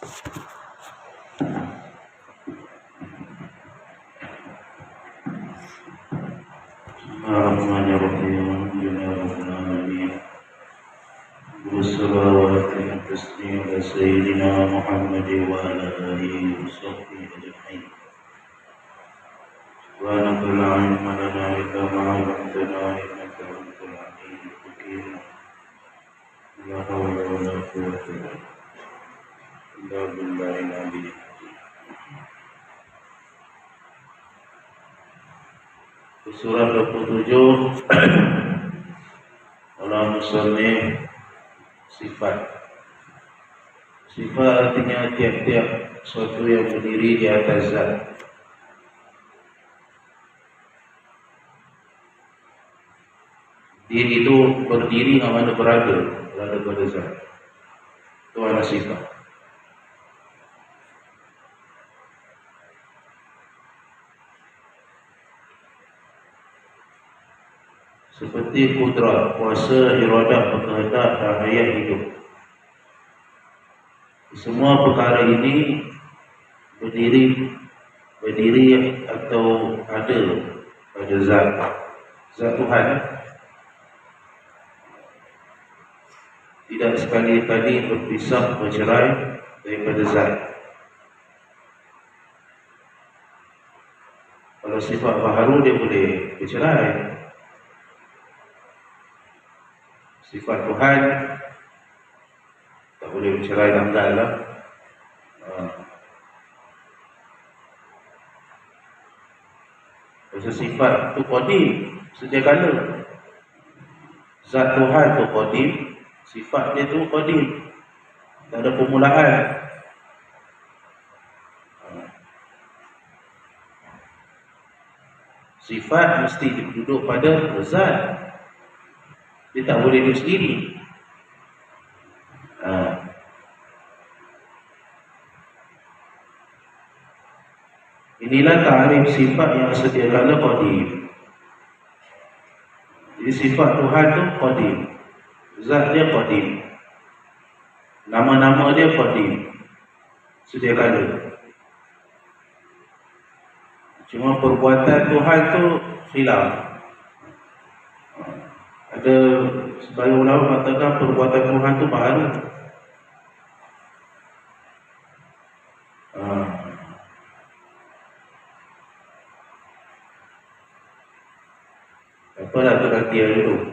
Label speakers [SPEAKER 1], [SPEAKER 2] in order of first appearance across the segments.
[SPEAKER 1] Bismillahirrahmanirrahim. Ya Rabbal Alamin. Wassalatu wassalamu ala sayyidina Muhammad wa ala alihi wa sahbihi ajma'in. Subhanaka la ilma lana illa ma 'allamtana innaka antal 'alimul hakim. La hawla wa la quwwata illa billahil 'aliyyil azim. Surah 27 Allah musannif sifat. Sifat artinya tiap-tiap sesuatu yang berdiri di atas zat. Diri itu berdiri dengan mana berada pada zat. Itu adalah sifat. Seperti kudrat, kuasa, iradah, kehendak dan hayat hidup. Semua perkara ini berdiri atau ada pada zat Tuhan. Tidak sekali-kali berpisah, bercerai daripada zat. Kalau sifat baharu dia boleh bercerai. Sifat Tuhan tak boleh bercerai tanggal lah. Pasal sifat tu qadim, sedia kala. Zat Tuhan tu qadim, sifat dia tu qadim. Tak ada permulaan. Sifat mesti duduk pada zat. Dia tak boleh duduk sendiri. Inilah ta'rif sifat yang sedia kala qadim. Jadi sifat Tuhan tu qadim. Zat dia qadim. Nama-nama dia qadim. Sedia kala. Cuma perbuatan Tuhan tu khilaf. Ada sebagian ulama mengatakan perbuatan Tuhan tu baharu. Apalah tu perhatian dulu.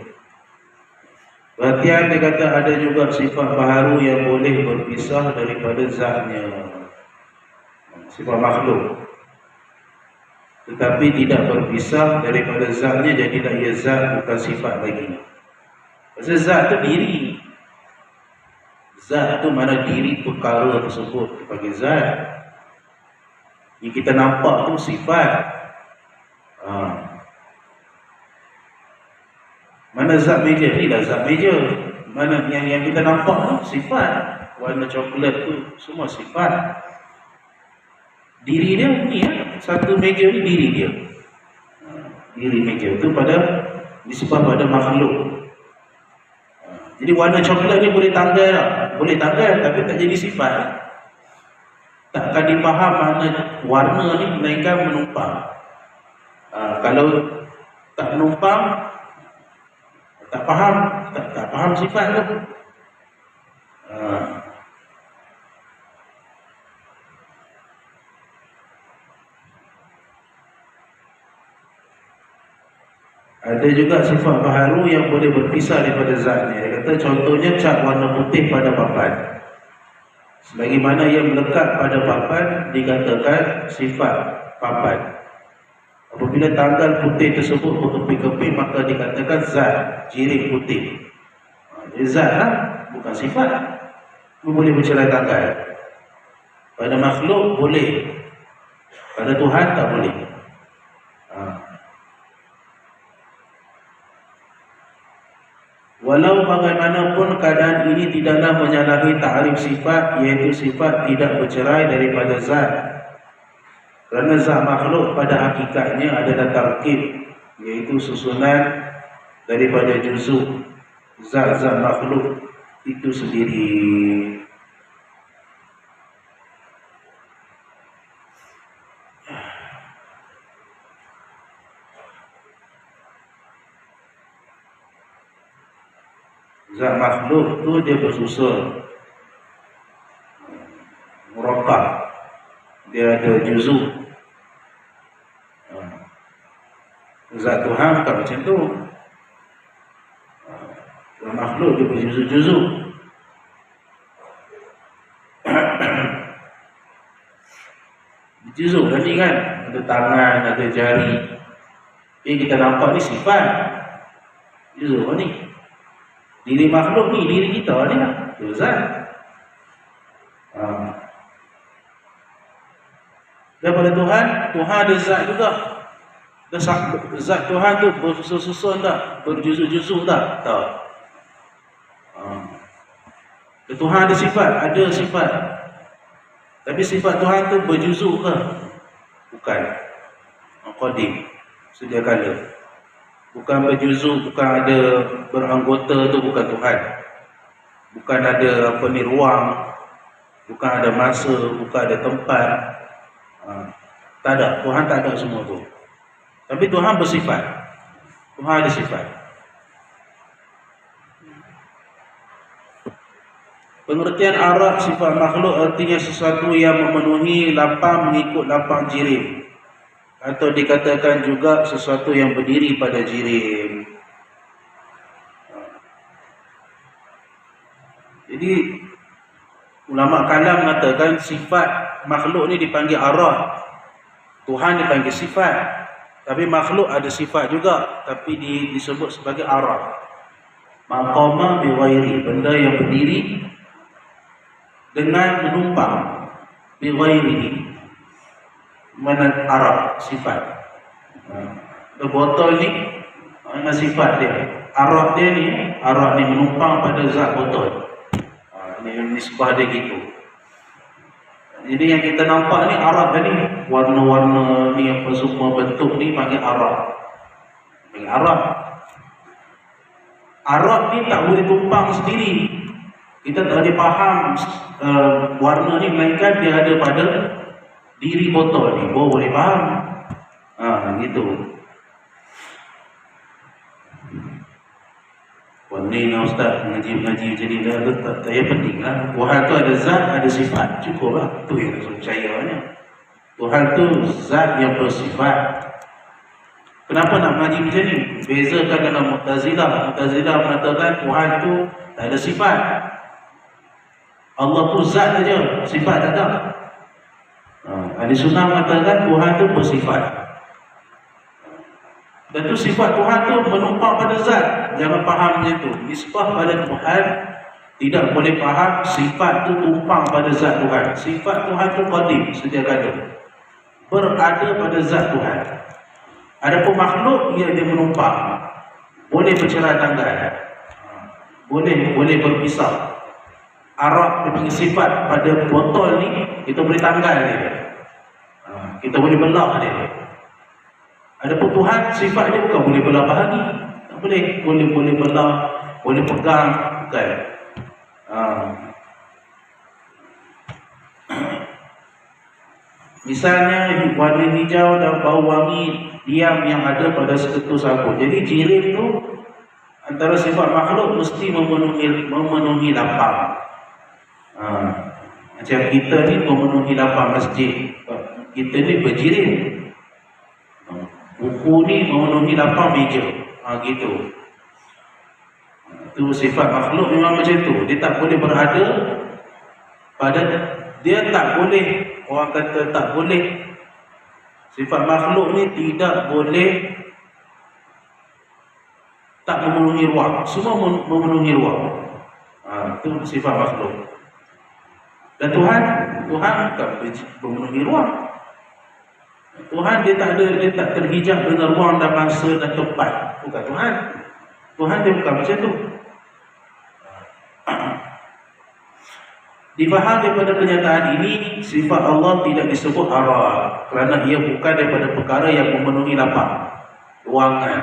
[SPEAKER 1] Perhatian dia kata ada juga sifat baharu yang boleh berpisah daripada zatnya. Sifat makhluk. Tetapi tidak berpisah daripada zatnya, jadilah ia zat bukan sifat lagi. Pasal zat tu diri. Zat tu mana diri perkara tersebut sebagai zat. Yang kita nampak tu sifat. Mana zat meja? Inilah zat meja. Mana yang kita nampak tu sifat. Warna coklat tu semua sifat. Diri dia ni satu meja ni diri dia. Diri meja tu disebut pada makhluk. Jadi warna coklat ni boleh tanggal tak? Boleh tanggal tapi tak jadi sifat. Takkan dipaham makna warna ni melainkan menumpang. Kalau tak menumpang, tak faham sifat tu. Ada juga sifat baharu yang boleh berpisah daripada zatnya. Dia kata contohnya cat warna putih pada papan. Sebagaimana ia melekat pada papan, dikatakan sifat papan. Apabila tanggal putih tersebut berkeping-keping, maka dikatakan zat, jiring putih. Jadi zat lah, bukan sifat. Itu boleh bercerai tanggal. Pada makhluk boleh, pada Tuhan tak boleh. Walau bagaimanapun keadaan ini tidaklah menyalahi ta'rif sifat, iaitu sifat tidak bercerai daripada zat. Kerana zat makhluk pada hakikatnya adalah tarkib, iaitu susunan daripada juzuk zat-zat makhluk itu sendiri. Zat makhluk tu dia bersusun, murakkab, dia ada juzuk. Zat Tuhan bukan macam tu. Zat makhluk dia berjuzuk-juzuk. Juzuk tadi kan, ada tangan, ada jari. Kita nampak ni sifat juzuk ni. Diri makhluk ni, diri kita ni lah, tu zat. Daripada Tuhan, Tuhan ada zat juga. Zat Tuhan tu bersusun tak? Berjuzuk-juzuk tak? Tak. Tuhan ada sifat? Ada sifat. Tapi sifat Tuhan tu berjuzuk ke? Bukan. Qadim, sedia kala. Bukan berjuzuk, bukan ada beranggota tu, bukan Tuhan. Bukan ada ruang, bukan ada masa, bukan ada tempat. Tak ada. Tuhan tak ada semua tu. Tapi Tuhan bersifat. Tuhan ada sifat. Pengertian Arab sifat makhluk artinya sesuatu yang memenuhi lapang mengikut lapang jirim, atau dikatakan juga sesuatu yang berdiri pada jirim. Jadi ulama kalam mengatakan sifat makhluk ni dipanggil arad, Tuhan dipanggil sifat. Tapi makhluk ada sifat juga, tapi disebut sebagai arad. Maqama bi ghairi, benda yang berdiri dengan menumpang. Bi ghairi, mana arad, sifat. Botol ni mana sifat dia? Arad dia ni, arad ni menumpang pada zat botol. Ini nisbah dia gitu. Jadi yang kita nampak ni arad ni, warna-warna ni apa semua bentuk ni panggil arad. Panggil arad. Arad ni tak boleh tumpang sendiri. Kita tak boleh faham warna ni, melainkan dia ada pada diri botol ni, baru boleh faham. Gitu. Ni Ustaz mengaji jadi dah tak payah penting lah. Tuhan tu ada zat, ada sifat, cukup lah. Tu yang saya percayanya. Tuhan tu zat yang bersifat. Kenapa nak mengaji macam ni? Bezakan dengan Mu'tazilah. Mu'tazilah mengatakan Tuhan tu tak ada sifat. Allah tu zat saja, sifat tak ada. Ahli Sunnah mengatakan Tuhan tu bersifat. Dan tu sifat Tuhan tu menumpang pada zat. Jangan faham macam tu. Nisbah pada Tuhan, tidak boleh faham sifat tu tumpang pada zat Tuhan. Sifat Tuhan tu qadim, sedia kala, berada pada zat Tuhan. Adapun makhluk, dia menumpang. Boleh bercerai tanggal, boleh berpisah. Arab dia panggil sifat pada botol ni, kita boleh tanggal dia, kita boleh belah dia. Adapun Tuhan, sifat dia bukan boleh belah bahagi. Tak boleh. Boleh belah, boleh pegang, bukan. Misalnya warna hijau dan bau wangi diam yang ada pada seketul sabun. Jadi jirim tu antara sifat makhluk mesti memenuhi lapang. Macam kita ni memenuhi lapang masjid, kita ni berjirim. Buku ni memenuhi lapang meja. Gitu. Itu sifat makhluk memang macam tu. Dia tak boleh berada pada, dia tak boleh, orang kata tak boleh. Sifat makhluk ni tidak boleh tak memenuhi ruang. Semua memenuhi ruang. Itu sifat makhluk. Dan Tuhan bukan memenuhi ruang. Tuhan dia tak terhijab dengan ruang dan masa dan tempat. Bukan Tuhan. Tuhan dia bukan macam tu. Difaham daripada kenyataan ini, sifat Allah tidak disebut arad, kerana ia bukan daripada perkara yang memenuhi lapang, ruangan,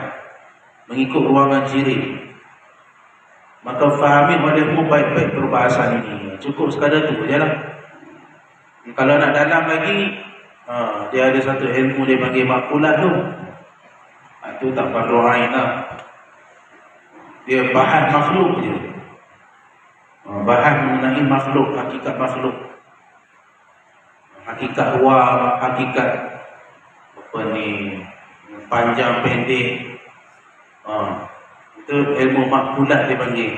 [SPEAKER 1] mengikut ruangan jirim. Maka fahami olehmu baik-baik perbahasan ini. Cukup sekadar tu je lah. Kalau nak dalam lagi, dia ada satu ilmu dia panggil makulat tu. Itu tak fardu ain lah. Dia bahas makhluk je. Bahas mengenai makhluk, hakikat makhluk, hakikat ruang, hakikat apa ni, panjang pendek. Itu ilmu makhulat dia panggil.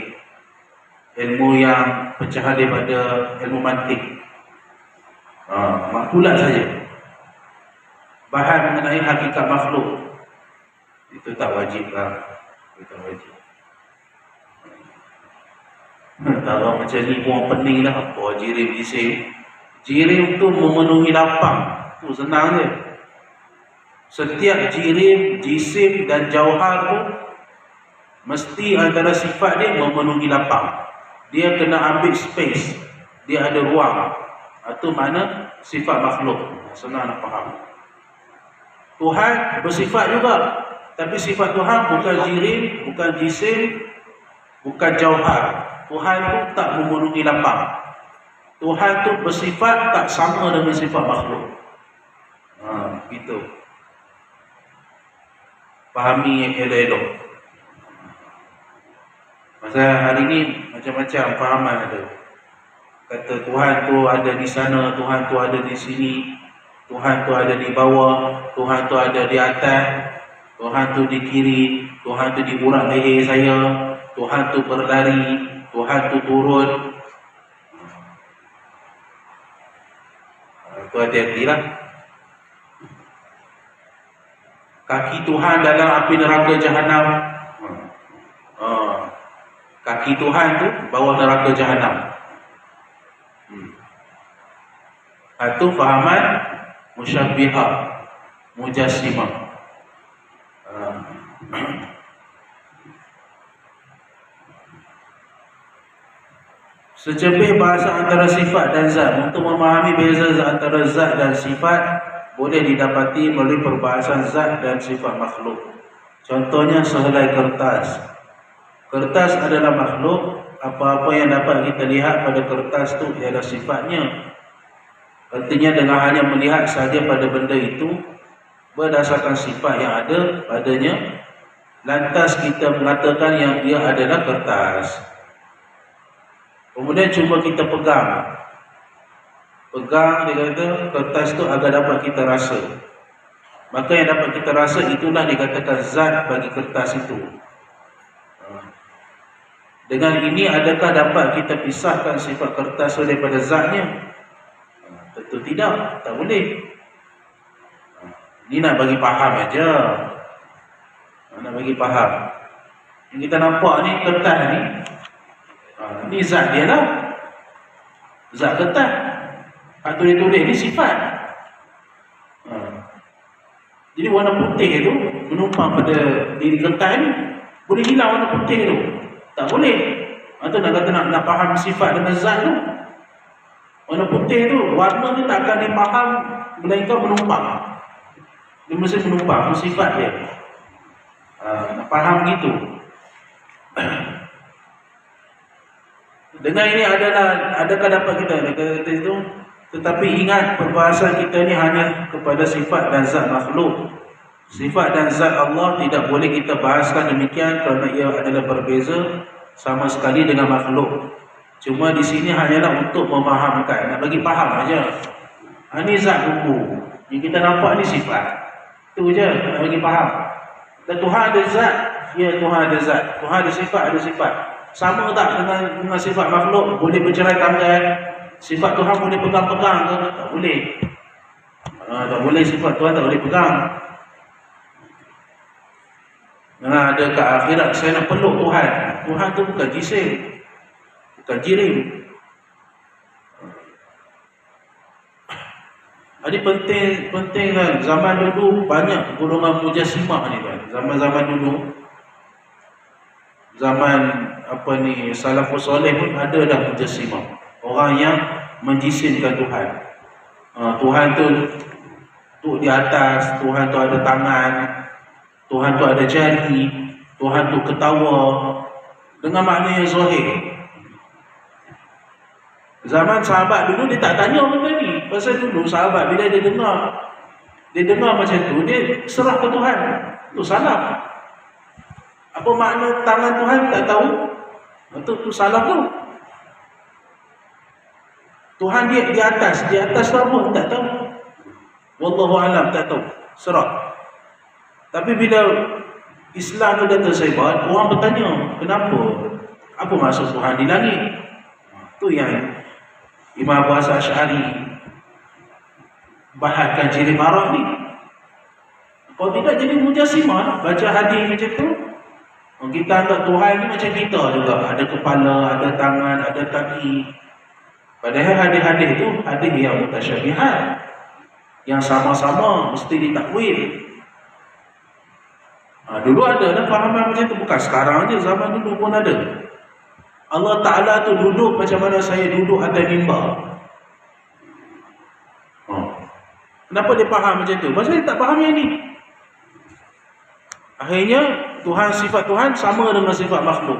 [SPEAKER 1] Ilmu yang pecahan daripada ilmu mantik. Makhulat saja. Bahas mengenai hakikat makhluk, itu tak wajib lah. Itu tak wajib. Kalau macam ni orang pening lah, apa jirim jisim. Jirim tu memenuhi lapang, tu senang je. Setiap jirim, jisim dan jauhar tu mesti antara sifat dia memenuhi lapang. Dia kena ambil space, dia ada ruang. Itu mana sifat makhluk. Senang nak faham. Tuhan bersifat juga, tapi sifat Tuhan bukan jirim, bukan jisim, bukan jauhar. Tuhan tu tak memenuhi lapang. Tuhan tu bersifat tak sama dengan sifat makhluk. Gitu. Fahami yang elok-elok. Masa hari ni macam-macam fahaman ada. Kata Tuhan tu ada di sana, Tuhan tu ada di sini, Tuhan tu ada di bawah, Tuhan tu ada di atas, Tuhan tu di kiri, Tuhan tu di urat leher saya, Tuhan tu berlari, Tuhan tu turun. Itu hati-hatilah. Kaki Tuhan dalam api neraka Jahanam. Kaki Tuhan tu bawah neraka Jahanam. Itu fahaman musyabbihah, mujassimah. Secebih bahasa antara sifat dan zat. Untuk memahami beza antara zat dan sifat boleh didapati melalui perbahasan zat dan sifat makhluk. Contohnya sehelai kertas. Kertas adalah makhluk. Apa-apa yang dapat kita lihat pada kertas itu ialah sifatnya. Artinya dengan hanya melihat sahaja pada benda itu berdasarkan sifat yang ada padanya, lantas kita mengatakan yang ia adalah kertas. Kemudian cuba kita pegang, dia kata kertas itu agar dapat kita rasa. Maka yang dapat kita rasa itulah dikatakan zat bagi kertas itu. Dengan ini adakah dapat kita pisahkan sifat kertas daripada zatnya? Tentu tidak, tak boleh. Ini nak bagi faham aja. Nak bagi faham. Yang kita nampak ni kertas ni, ni zat dia lah. Zat kertas. Hak tulis-tulis ni sifat. Jadi warna putih tu menumpang pada diri kertas ni. Boleh hilang warna putih tu? Tak boleh. Atau nak kata nak faham sifat dengan zat tu, warna putih tu, warna ni tak akan dipaham melainkan menumpang. Dia mesti menumpang, itu sifat dia. Nak faham gitu. Dengan ini adakah dapat kita kata itu? Tetapi ingat perbahasan kita ni hanya kepada sifat dan zat makhluk. Sifat dan zat Allah tidak boleh kita bahaskan demikian kerana ia adalah berbeza sama sekali dengan makhluk. Cuma di sini hanyalah untuk memahamkan, nak bagi faham aja. Ini zat buku, yang kita nampak ni sifat. Itu je, nak bagi faham. Dan Tuhan ada zat, ya Tuhan ada zat. Tuhan ada sifat, ada sifat. Sama tak dengan sifat makhluk? Boleh bercerai tanggal? Sifat Tuhan boleh pegang-pegang ke? Tak boleh. Tak boleh, sifat Tuhan tak boleh pegang. Ada kat akhirat saya nak peluk Tuhan. Tuhan tu bukan jisim, bukan jirim. Jadi penting kan. Zaman dulu banyak golongan mujassimah ni kan. Zaman-zaman dulu, zaman salafus soleh pun ada dah mujassimah. Orang yang menjisimkan Tuhan. Tuhan tu di atas, Tuhan tu ada tangan, Tuhan tu ada jari, Tuhan tu ketawa, dengan makna yang zahir. Zaman sahabat dulu dia tak tanya benda ni. Pasal dulu sahabat bila dia dengar macam tu, dia serah ke Tuhan. Itu salah. Apa makna tangan Tuhan tak tahu? Itu salah tu. Tuhan dia di atas tu apa? Tak tahu. Wallahu alam, tak tahu. Serah. Tapi bila Islam tu datang sebat, orang bertanya, kenapa? Apa maksud Tuhan di langit? Tu yang Imam Abu Hasan Asy'ari bahaskan ciri marah ni. Kalau tidak jadi mujassimah, baca hadis macam tu. Kita anggap Tuhan ni macam kita juga, ada kepala, ada tangan, ada kaki. Padahal hadis-hadis tu hadis yang mutasyabihat, yang sama-sama mesti ditakwil. Dulu ada fahaman macam tu, bukan sekarang je, zaman dulu pun ada. Allah Ta'ala tu duduk macam mana saya duduk atas mimbar. Kenapa dia faham macam tu? Pasal dia tak faham yang ni. Akhirnya Tuhan, sifat Tuhan sama dengan sifat makhluk.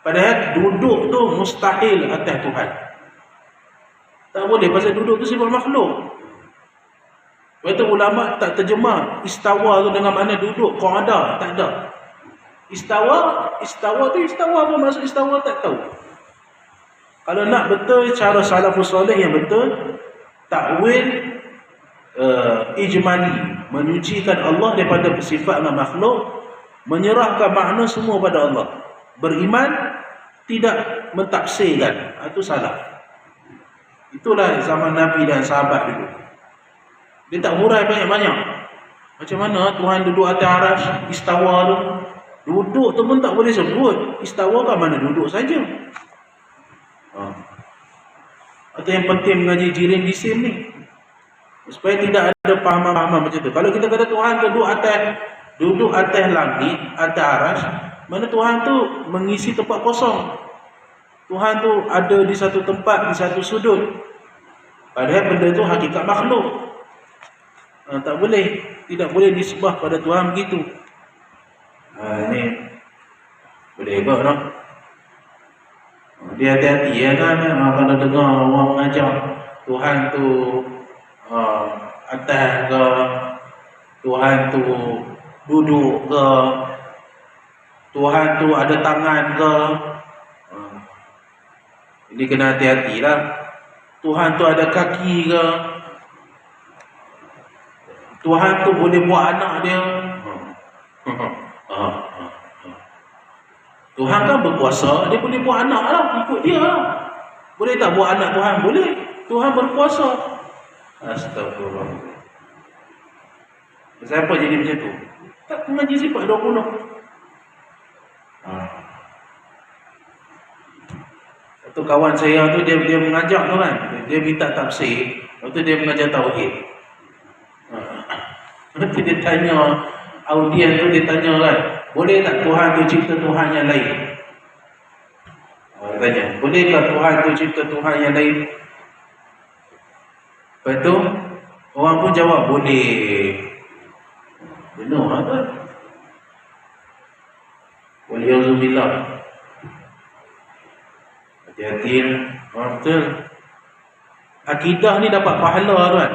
[SPEAKER 1] Padahal duduk tu mustahil atas Tuhan. Tak boleh, pasal duduk tu sifat makhluk. Lepas tu ulama tak terjemah istawa tu dengan mana duduk, qa'ada, tak ada. Istawa tu istawa, apa maksud istawa tak tahu. Kalau nak betul cara salafus soleh yang betul, takwil ijmali, menyucikan Allah daripada sifat dan makhluk, menyerahkan makna semua pada Allah. Beriman, tidak mentafsirkan. Itu salah. Itulah zaman Nabi dan sahabat dulu. Dia tak hurai banyak-banyak. Macam mana Tuhan duduk atas arasy, istawa tu. Duduk tu pun tak boleh sebut. Istawa kan mana duduk saja. Atau yang penting mengaji jirim bisim ni, supaya tidak ada pahaman-pahaman macam tu. Kalau kita kata Tuhan duduk atas langit, atas arasy, mana Tuhan tu mengisi tempat kosong. Tuhan tu ada di satu tempat, di satu sudut. Padahal benda tu hakikat makhluk. Tak boleh, tidak boleh disebah pada Tuhan begitu. Ini boleh juga tak? Dia hati-hati ya kan, kalau dengar orang mengajar Tuhan tu atas ke, Tuhan tu duduk ke, Tuhan tu ada tangan ke. Ini kena hati-hati lah. Tuhan tu ada kaki ke, Tuhan tu boleh buat anak dia. Tuhan kan berkuasa, dia boleh buat anak lah, ikut dia lah. Boleh tak buat anak Tuhan? Boleh. Tuhan berkuasa. Astagfirullah. Siapa jadi macam tu? Tak mengaji sifat 20. Satu kawan saya tu, dia mengajak tu kan, dia minta tafsir, lepas tu dia mengajar tauhid. Nanti dia tanya, audien tu dia tanya kan, boleh tak Tuhan tu cipta Tuhan yang lain? Dia tanya, bolehkah Tuhan tu cipta Tuhan yang lain? Lepas tu orang pun jawab, boleh. Benar kan? Waliyahzubillah. Hati-hati orang betul. Akidah ni dapat pahala kan.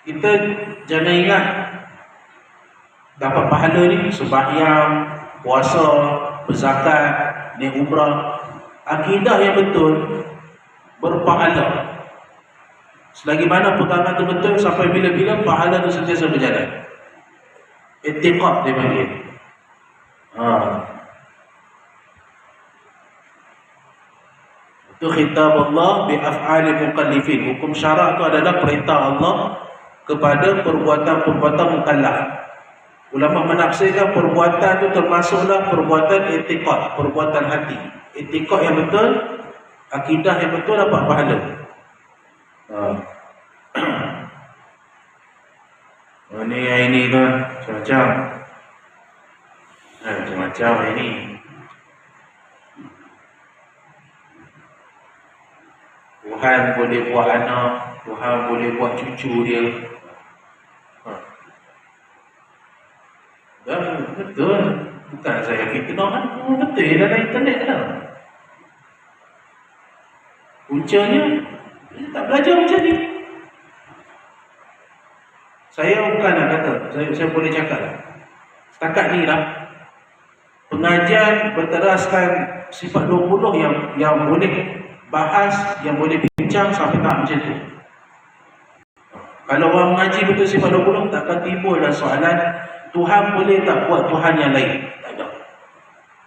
[SPEAKER 1] Kita jangan ingat dapat pahala ni sembahyang, puasa, berzakat, naik umrah. Akidah yang betul berpahala. Selagi mana pegangan tu betul, sampai bila-bila pahala tu sentiasa berjalan. I'tiqad dia panggil. Itu khitab Allah bi af'ali mukallifin. Hukum syarak tu adalah perintah Allah kepada perbuatan-perbuatan mukallaf. Ulama menafsirkan perbuatan tu termasuklah perbuatan i'tiqad, perbuatan hati. I'tiqad yang betul, akidah yang betul dapat pahala. Ini tu macam-macam. Macam-macam ini. Tuhan boleh buat anak, Tuhan boleh buat cucu dia. Betul. Bukan saya fitnah kan. Betul dalam internet lah. Puncanya tak belajar macam ni. Saya bukan nak kata, saya boleh cakap lah. Setakat ni lah, pengajian berteraskan sifat 20 yang boleh bahas yang boleh bincang sampai tahap macam tu. Kalau orang mengaji betul sifat 20, takkan timbul dah soalan Tuhan boleh tak buat Tuhan yang lain. Tak ada.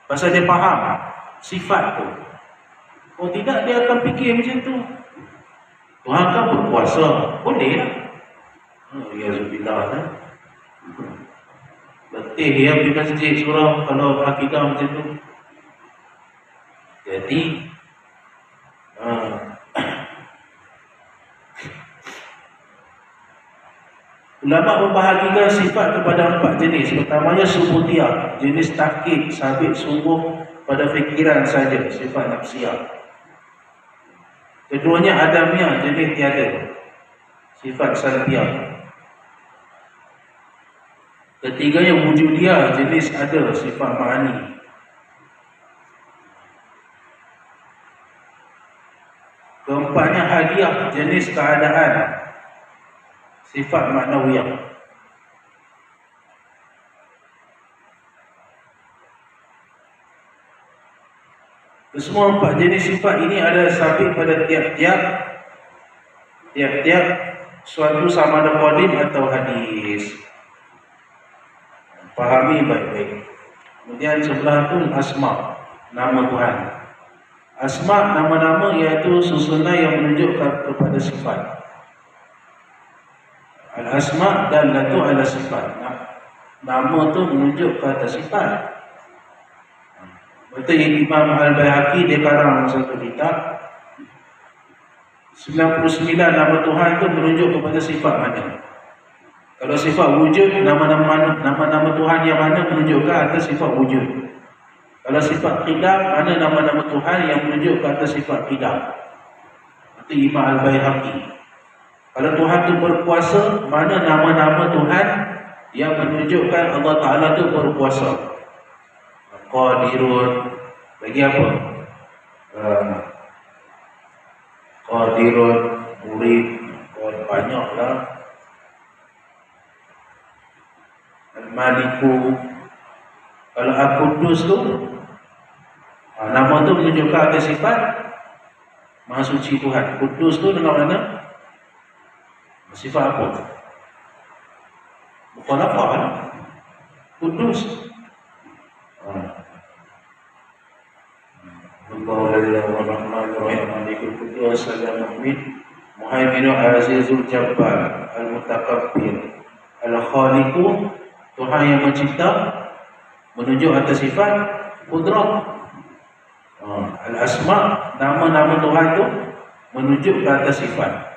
[SPEAKER 1] Pasal dia faham sifat tu. Oh tidak, dia akan fikir macam tu. Tuhan kan berkuasa, boleh lah. Ya Zubillah kan. Letih dia pergi masjid surau kalau akidah macam tu. Jadi ulama membahagikan sifat kepada 4 jenis. Pertamanya subutiyah, jenis takkid, sabit sungguh pada fikiran saja, sifat nafsiyah. Keduanya adamiyah, jenis tiada, sifat salbiyah. Ketiganya wujudiyah, jenis ada, sifat ma'ani. Keempatnya hadiah, jenis keadaan, sifat maknawiyah. Semua 4 jenis sifat ini ada sabit pada tiap-tiap suatu sama ada qadim atau hadis. Fahami baik-baik. Kemudian sebelah tu asma, nama Tuhan. Asma, nama-nama iaitu susunan yang menunjukkan kepada sifat. Al-asma dan latu ala sifat. Nama tu menunjuk kepada sifat. Betul Imam Al-Bayhaqi dia karang satu kitab 99 nama Tuhan itu menunjuk kepada sifat mana. Kalau sifat wujud, nama-nama Tuhan yang mana menunjukkan atas sifat wujud. Kalau sifat qidam, mana nama-nama Tuhan yang menunjuk ke atas sifat qidam. Itu Imam Al-Bayhaqi. Kalau Tuhan itu berkuasa, mana nama-nama Tuhan yang menunjukkan Allah Ta'ala itu berkuasa. Qadirun, lagi apa? Qadirun, murid, banyaklah. Al-Maliku. Kalau Al-Qudus tu, nama tu menunjukkan ada sifat Maha Suci Tuhan. Qudus tu dengan mana? Sifat apa? Bukan apa kan? Qudus. Bismillahirrahmanirrahim. Malikul Qudus Al-Mu'min Muhaiminul Azizul Jabbar Al-Mutakabbir Al-Khaliqu, Tuhan yang mencipta, menunjuk atas sifat qudrah. Al-Asma, nama-nama Tuhan itu menunjuk ke atas sifat.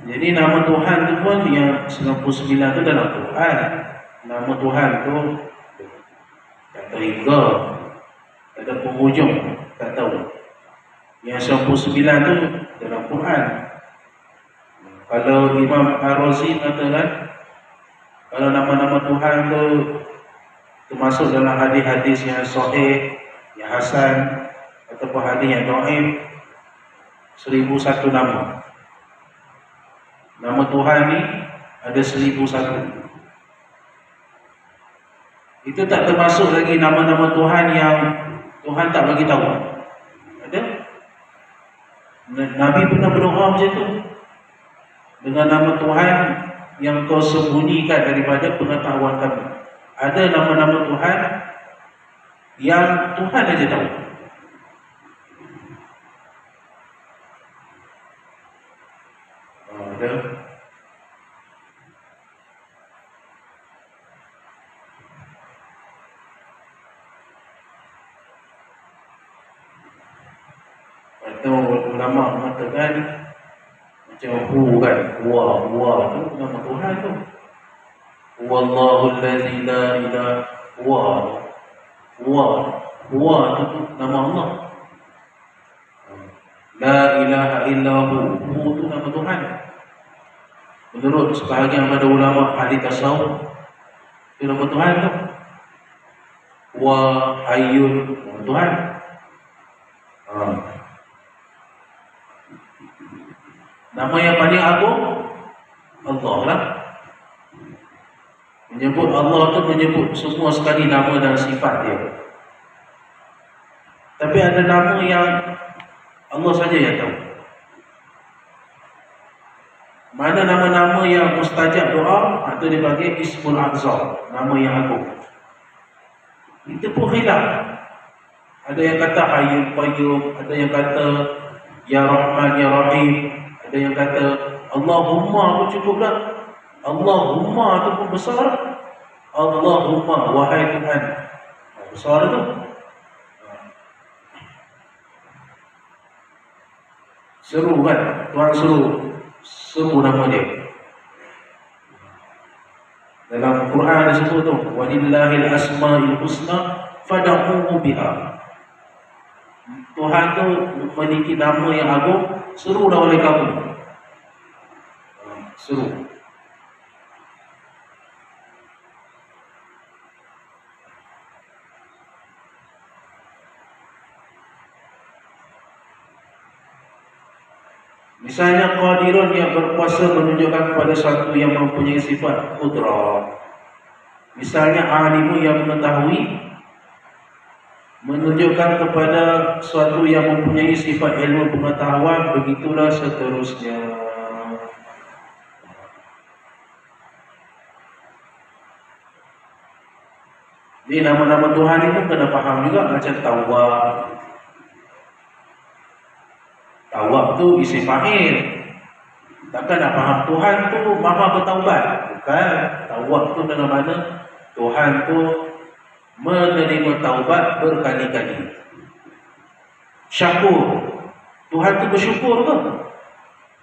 [SPEAKER 1] Jadi nama Tuhan tu pun yang 99 tu dalam Quran. Nama Tuhan tu tak terhingga, tak ada penghujung, tak tahu. Yang 99 tu dalam Quran. Kalau Imam Ar-Razi katakan, kalau nama-nama Tuhan tu termasuk dalam hadis-hadis yang sahih, yang hasan, ataupun hadis yang dhaif, 1001 nama. Nama Tuhan ni ada 1001. Itu tak termasuk lagi nama-nama Tuhan yang Tuhan tak bagi tahu. Ada? Nabi pernah berdoa macam tu. Dengan nama Tuhan yang kau sembunyikan daripada pengetahuan kami. Ada nama-nama Tuhan yang Tuhan aja tahu. Ada. Atau ulama mengatakan macam hu kan, huwa tu nama Tuhan tu. Wallahu allazi la ilaha huwa tu nama Allah. La ilaha illahu, hu tu nama Tuhan. Menurut sebahagian pada ulama ahli tasawuf, itu nama Tuhan tu. Wa hayyun, nama Tuhan. Ha. Nama yang paling agung Allah lah. Menyebut Allah tu menyebut semua sekali nama dan sifat dia. Tapi ada nama yang Allah saja yang tahu. Mana nama-nama yang mustajab doa, itu dipanggil Ismul Azam, nama yang agung. Itu pun khilaf. Ada yang kata Hayyul Qayyum, ada yang kata Ya Rahman Ya Rahim, ada yang kata Allahumma pun cukup dah. Allahumma tu pun besar. Allahumma, wahai Tuhan. Besar tu. Seru kan? Tuhan seru nama dia. Dalam Quran disebut tu, walillahil asma'il husna fad'uhu biha. Tuhan tu memiliki nama yang agung, serulah oleh kamu. Seru. Misalnya qadirun yang berkuasa menunjukkan kepada satu yang mempunyai sifat qudrah. Misalnya alimu yang mengetahui menunjukkan kepada suatu yang mempunyai sifat ilmu pengetahuan, begitulah seterusnya. Jadi nama-nama Tuhan itu kena faham juga, macam Tawwab. Tawwab tu isim fa'il. Takkan nak faham Tuhan tu maha bertaubat. Bukan. Tawwab tu dengan mana Tuhan tu menerima taubat berkali-kali. Syakur, Tuhan tu bersyukur ke?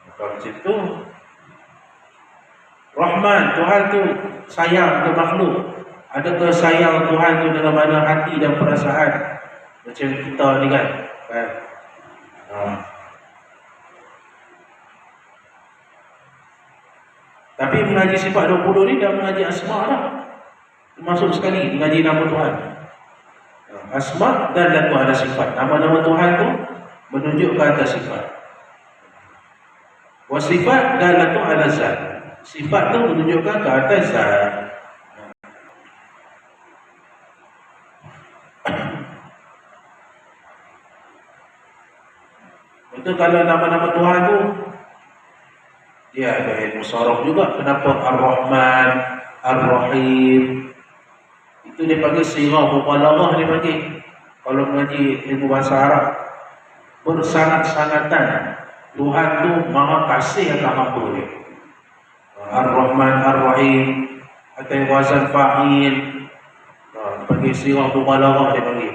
[SPEAKER 1] Bukan macam tu. Rahman, Tuhan tu sayang ke makhluk. Adakah sayang Tuhan tu dengan mana hati dan perasaan macam kita ni kan? Tapi mengaji sifat 20 ni dah mengaji asma' dah. Termasuk sekali mengaji nama Tuhan. Asma' dan latu ada sifat. Nama-nama Tuhan tu menunjuk ke atas sifat. Wasifat dan latu ada zat. Sifat tu menunjukkan ke atas zat. Itu kalau nama-nama Tuhan tu dia ada ilmu saraf juga. Kenapa Ar-Rahman, Ar-Rahim? Itu dia panggil sirah mubalaghah, dia panggil. Kalau mengaji ilmu bahasa Arab, bersangat-sangatan Tuhan tu maha kasih akan hamba dia. Ar-Rahman, Ar-Rahim, atau wazan fa'il, panggil sirah mubalaghah, dia panggil.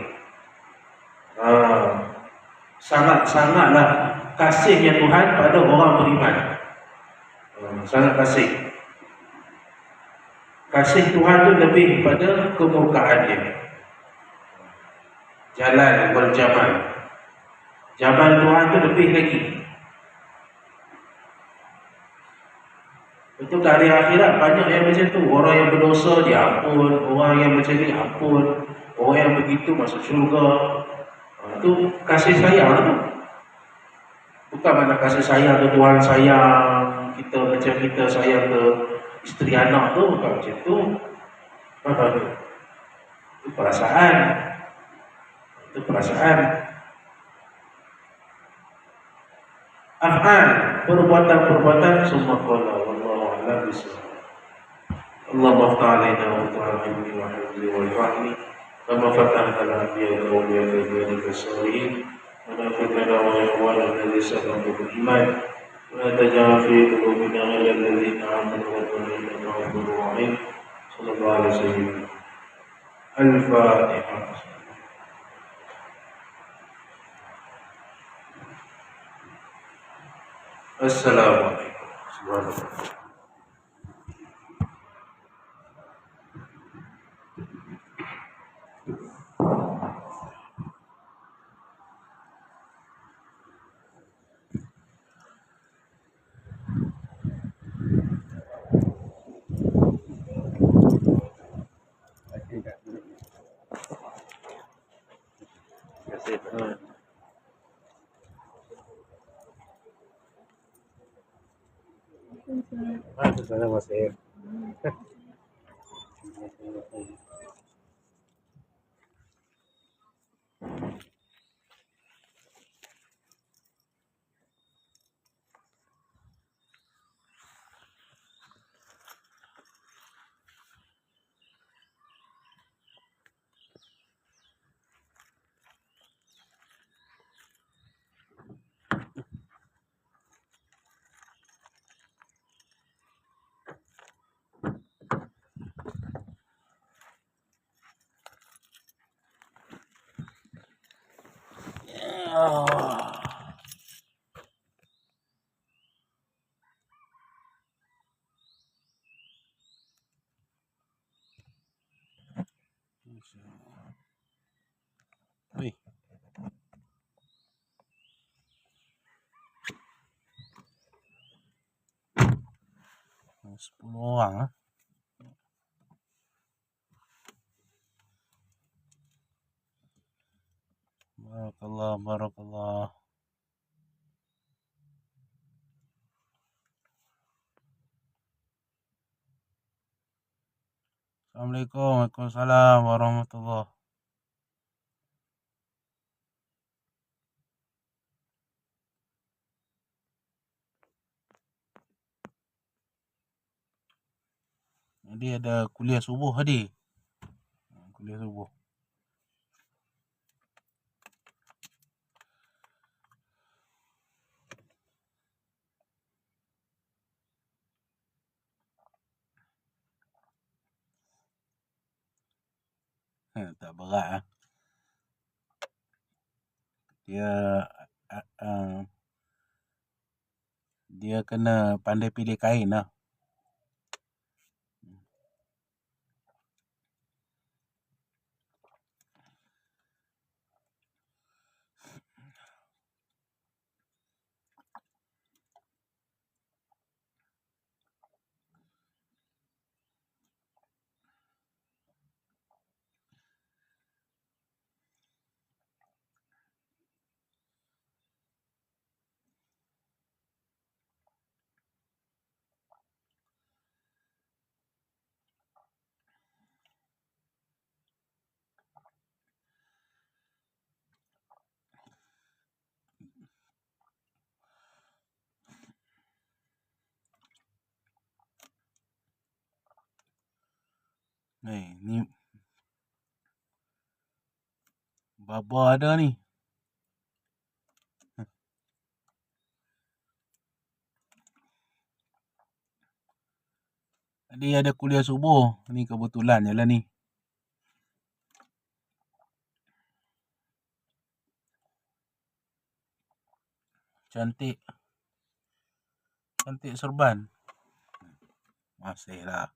[SPEAKER 1] Sangat-sangatlah kasihnya Tuhan pada orang beriman. Sangat kasih. Kasih Tuhan tu lebih pada kemurkaan dia. Jalan berjamal. Jamal Tuhan tu lebih lagi. Betul tak, hari akhirat banyak yang macam tu. Orang yang berdosa diampun, orang yang macam ni ampun, orang yang begitu masuk syurga. Itu kasih sayang tu. Bukan mana kasih sayang tu Tuhan sayang kita macam kita sayang ke isteri anak tu, bukan macam tu. Apa tu? Itu perasaan. Itu perasaan. Af'al, perbuatan-perbuatan semua qala wallahu a'lam bishawab. Allahumma ftah alaina wa ta'ala wa hifzi wa fahmi kama fatahta ala anbiya'i wa awliya'i wa salihin wa nafidna wa ikhwana alladhi sabaqu bil iman wa taj'al fi qulubina ghayra alladhina amanu wa innaka ghafurur rahim. Sallallahu alaihi wasallam. Al-Fatihah. Assalamualaikum warahmatullahi wabarakatuh. Terima kasih. Sana masih. Wih, 10 orang ah. Barakallah, barakallah. Assalamualaikum, waalaikumsalam warahmatullahi. Jadi ada kuliah subuh tadi. Kuliah subuh. Tak berat ah. Dia kena pandai pilih kain lah. Ni baba ada ni. Tadi ada kuliah subuh. Ni kebetulan je lah ni. Cantik. Cantik serban. Masih lah.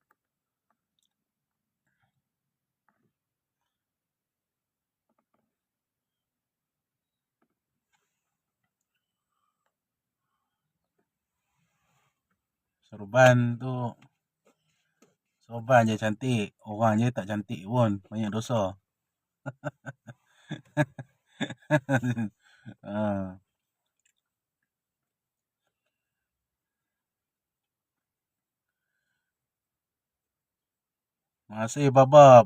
[SPEAKER 1] Serban je cantik. Orang je tak cantik pun. Banyak dosa. Masih baba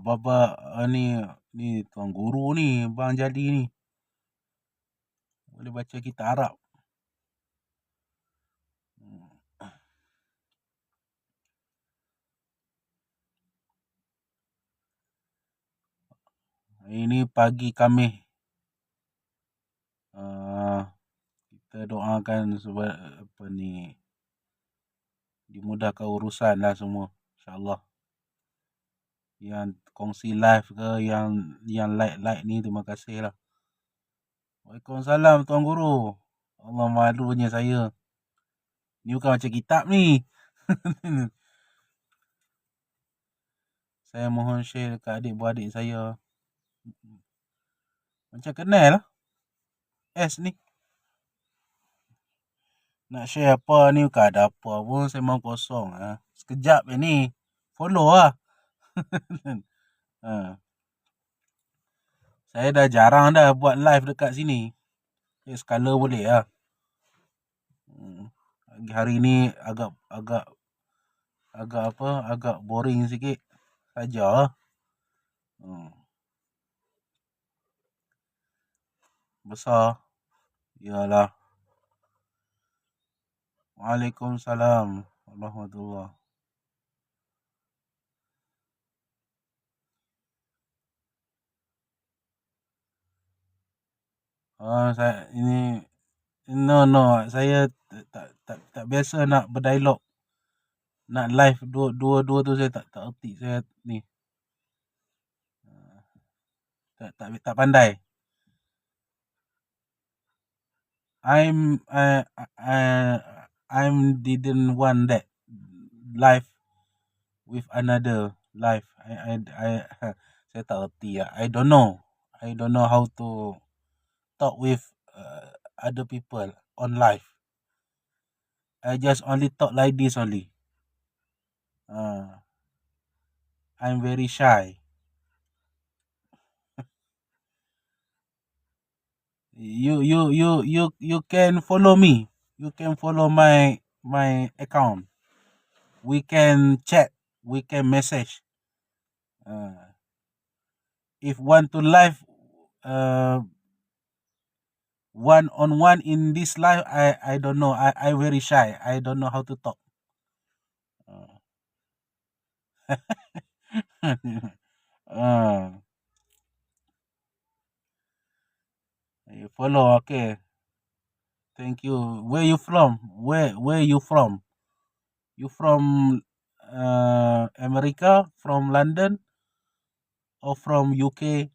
[SPEAKER 1] ni tuan guru ni, Bang Jadi ni. Boleh baca kitab Arab. Ini pagi Khamis. Kita doakan dimudahkan urusan lah semua, insyaAllah. Yang kongsi live ke, yang like ni, terima kasih lah. Waalaikumsalam Tuan Guru. Allah malunya saya. Ni bukan macam kitab ni. Saya mohon share dekat adik-beradik saya. Macam kenal lah. S ni. Nak share apa ni, bukan ada apa pun. Saya memang kosong lah. Sekejap je ni. Follow lah. Saya dah jarang dah buat live dekat sini. Skala boleh lah. Hari ni agak agak apa, agak boring sikit saja. Hmm, besar. Iyalah. Waalaikumsalam warahmatullahi. Saya ini no, saya tak biasa nak berdialog, nak live dua tu saya tak erti saya ni. Tak pandai. I'm didn't want that live with another live. I saya tak erti. I don't know. I don't know how to talk with other people on live. I just only talk like this only. I'm very shy. You can follow me. You can follow my account. We can chat. We can message. If want to live one on one in this live, I don't know. I very shy. I don't know how to talk. You follow, okay. Thank you. Where you from? Where you from? You from America? From London? Or from UK?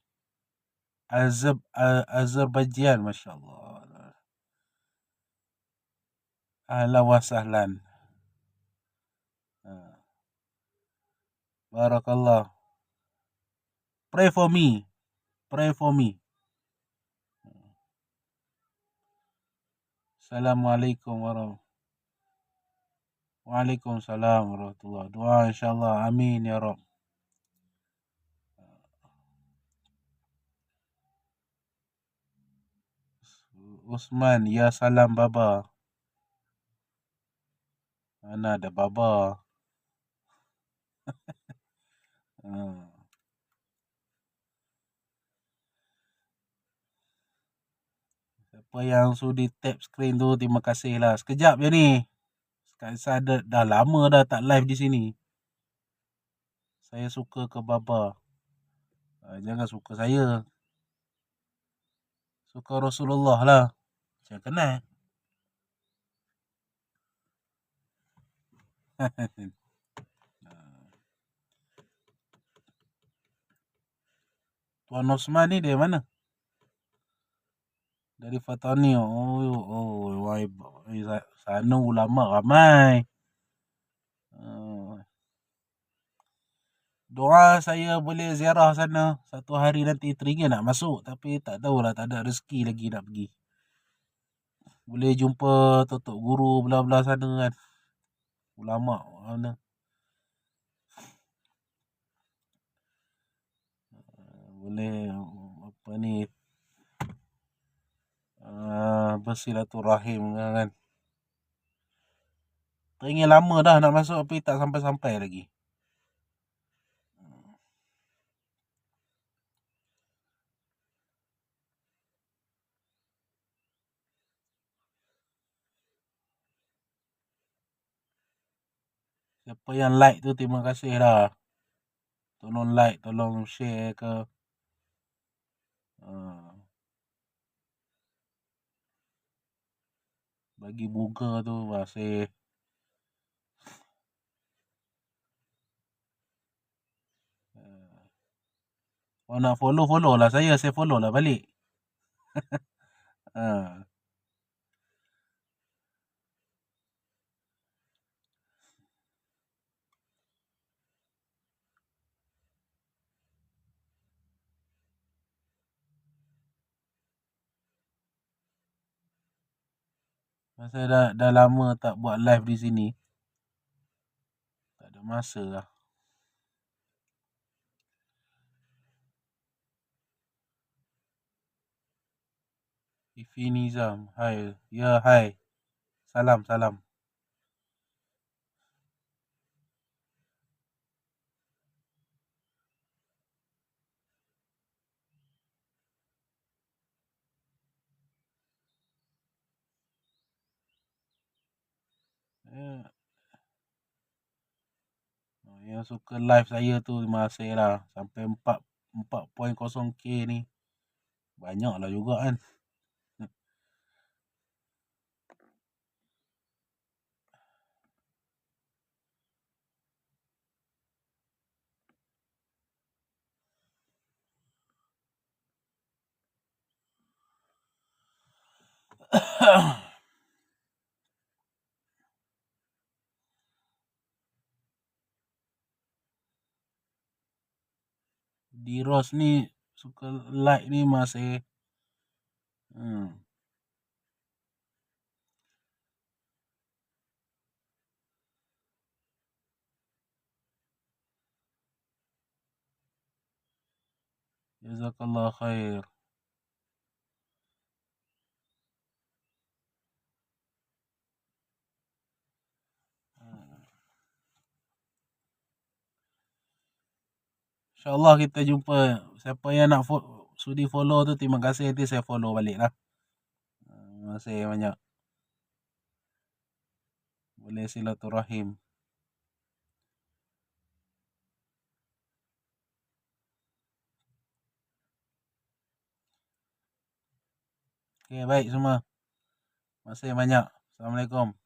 [SPEAKER 1] Azerbaijan, mashallah. Ahlan wa sahlan. Barakallah. Pray for me. Pray for me. Assalamualaikum warahmatullahi. Waalaikumsalam warahmatullahi. Doa insyaAllah. Amin ya Rabb. Usman, ya salam baba. Mana ada baba. Siapa yang sudi tap screen tu, terima kasih lah. Sekejap je ni. Saya dah lama dah tak live di sini. Saya suka ke baba. Jangan suka saya. Suka Rasulullah lah. Saya kenal. Tuan Osman ni dari mana? Dari Fatani. Sana ulama ramai. Doa saya boleh ziarah sana satu hari nanti, teringin nak masuk tapi tak tahulah, tak ada rezeki lagi nak pergi. Boleh jumpa Tok Guru belah-belah sana kan. Ulama mana. Boleh apa ni, bersilaturahim kan. Teringin lama dah nak masuk tapi tak sampai-sampai lagi. Siapa yang like tu terima kasih lah. Tolong like, tolong share ke. Bagi buka tu masih. Kalau nak follow lah saya follow lah balik. Saya dah lama tak buat live di sini. Tak ada masa lah. Ifi Nizam. Hai. Ya, hai. Salam. Yang suka live saya tu terima kasih lah. Sampai 4.0K ni. Banyak lah juga kan. Di Ros ni suka like ni masih Jazakallah khair. InsyaAllah kita jumpa. Siapa yang nak sudi follow tu, terima kasih. Nanti saya follow balik lah. Terima kasih banyak. Boleh silaturahim. Okay, baik semua. Terima kasih banyak. Assalamualaikum.